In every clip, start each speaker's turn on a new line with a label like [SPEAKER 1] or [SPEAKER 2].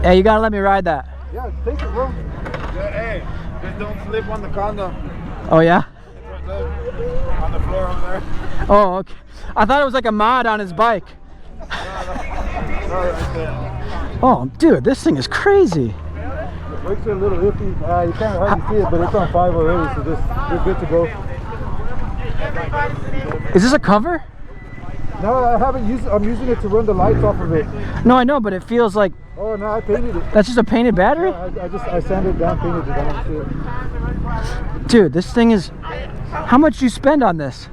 [SPEAKER 1] Hey, you gotta let me ride that.
[SPEAKER 2] Yeah, take it, bro. Yeah, hey, just don't flip on the condom.
[SPEAKER 1] Oh yeah?
[SPEAKER 2] On the floor over there.
[SPEAKER 1] Oh, okay. I thought it was like a mod on his bike. Oh, dude, this thing is crazy.
[SPEAKER 2] The brakes are a little iffy. You can't hardly see it, but it's on 5 already, so just we're good to go.
[SPEAKER 1] Is this a cover?
[SPEAKER 2] No, I haven't used it. I'm using it to run the lights off of it.
[SPEAKER 1] No, I know, but it feels like...
[SPEAKER 2] Oh, no, I painted it.
[SPEAKER 1] That's just a painted battery?
[SPEAKER 2] Yeah, I sanded it down, painted it. I don't see it.
[SPEAKER 1] Dude, this thing is... How much do you spend on this?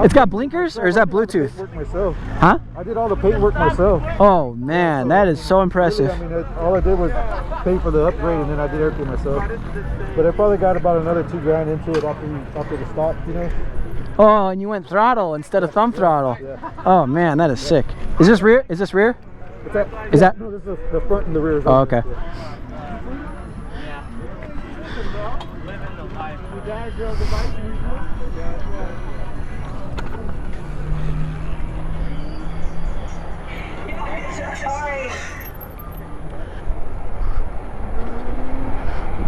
[SPEAKER 1] It's got blinkers, or is that Bluetooth?
[SPEAKER 2] Work myself.
[SPEAKER 1] Huh?
[SPEAKER 2] I did all the paint work myself.
[SPEAKER 1] Oh man, that is so impressive.
[SPEAKER 2] Really, I mean, all I did was pay for the upgrade, and then I did everything myself. But I probably got about another $2 grand into it after the stock, you know.
[SPEAKER 1] Oh, and you went throttle instead of thumb throttle.
[SPEAKER 2] Yeah.
[SPEAKER 1] Oh man, that is sick. Is this rear? Is this rear?
[SPEAKER 2] What's that?
[SPEAKER 1] Is that?
[SPEAKER 2] No, this is the front and the rear.
[SPEAKER 1] Oh, okay.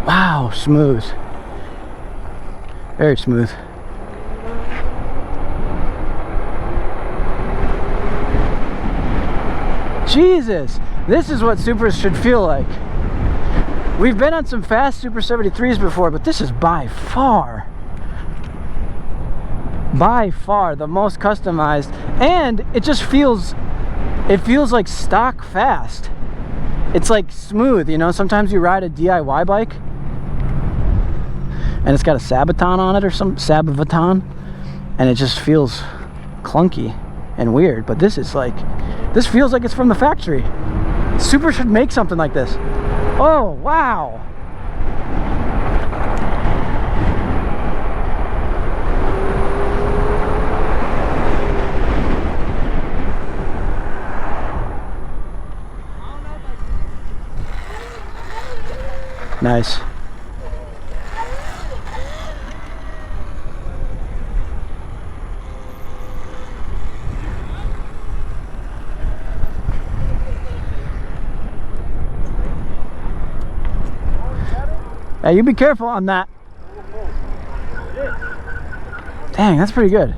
[SPEAKER 1] Wow, smooth. Very smooth. Jesus, this is what Supras should feel like. We've been on some fast Super 73s before, but this is by far the most customized, and it just feels like stock fast. It's like smooth, you know. Sometimes you ride a DIY bike and it's got a Sabaton on it or some Sabaton, and it just feels clunky and weird. But this is like, this feels like it's from the factory. Super should make something like this. Oh wow. Nice. Hey, you be careful on that. Dang, that's pretty good.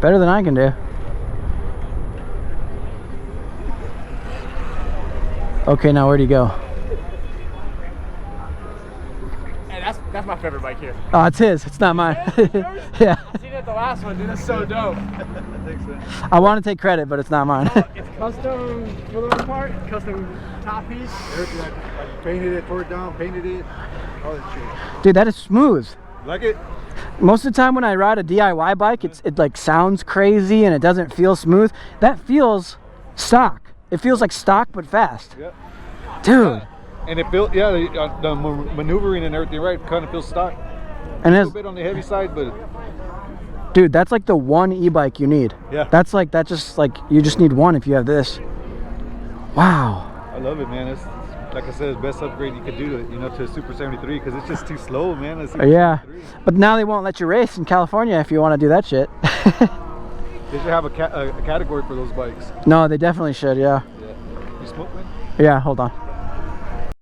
[SPEAKER 1] Better than I can do. Okay, now where do you go?
[SPEAKER 3] That's my favorite bike here.
[SPEAKER 1] Oh, it's his. It's not mine. Yeah.
[SPEAKER 3] I seen it at the last one, dude. That's so dope.
[SPEAKER 1] I want to take credit, but it's not mine.
[SPEAKER 3] It's custom for the most part, custom top piece.
[SPEAKER 2] Everything, I painted it, tore it down, painted it, all that shit.
[SPEAKER 1] Dude, that is smooth.
[SPEAKER 2] Like it?
[SPEAKER 1] Most of the time when I ride a DIY bike, it like sounds crazy and it doesn't feel smooth. That feels stock. It feels like stock but fast.
[SPEAKER 2] Yeah.
[SPEAKER 1] Dude.
[SPEAKER 2] And it built, yeah, the maneuvering and everything, right? Kind of feels stock.
[SPEAKER 1] And
[SPEAKER 2] a little bit on the heavy side, but
[SPEAKER 1] dude, that's like the one e-bike you need.
[SPEAKER 2] Yeah.
[SPEAKER 1] That's like, that just like, you just need one if you have this. Wow.
[SPEAKER 2] I love it, man. It's like I said, it's the best upgrade you could do to, you know, to a Super 73, because it's just too slow, man.
[SPEAKER 1] Yeah. 73. But now they won't let you race in California if you want to do that shit.
[SPEAKER 2] They should have a category for those bikes.
[SPEAKER 1] No, they definitely should, yeah.
[SPEAKER 2] Yeah. You smoke, man?
[SPEAKER 1] Yeah, hold on.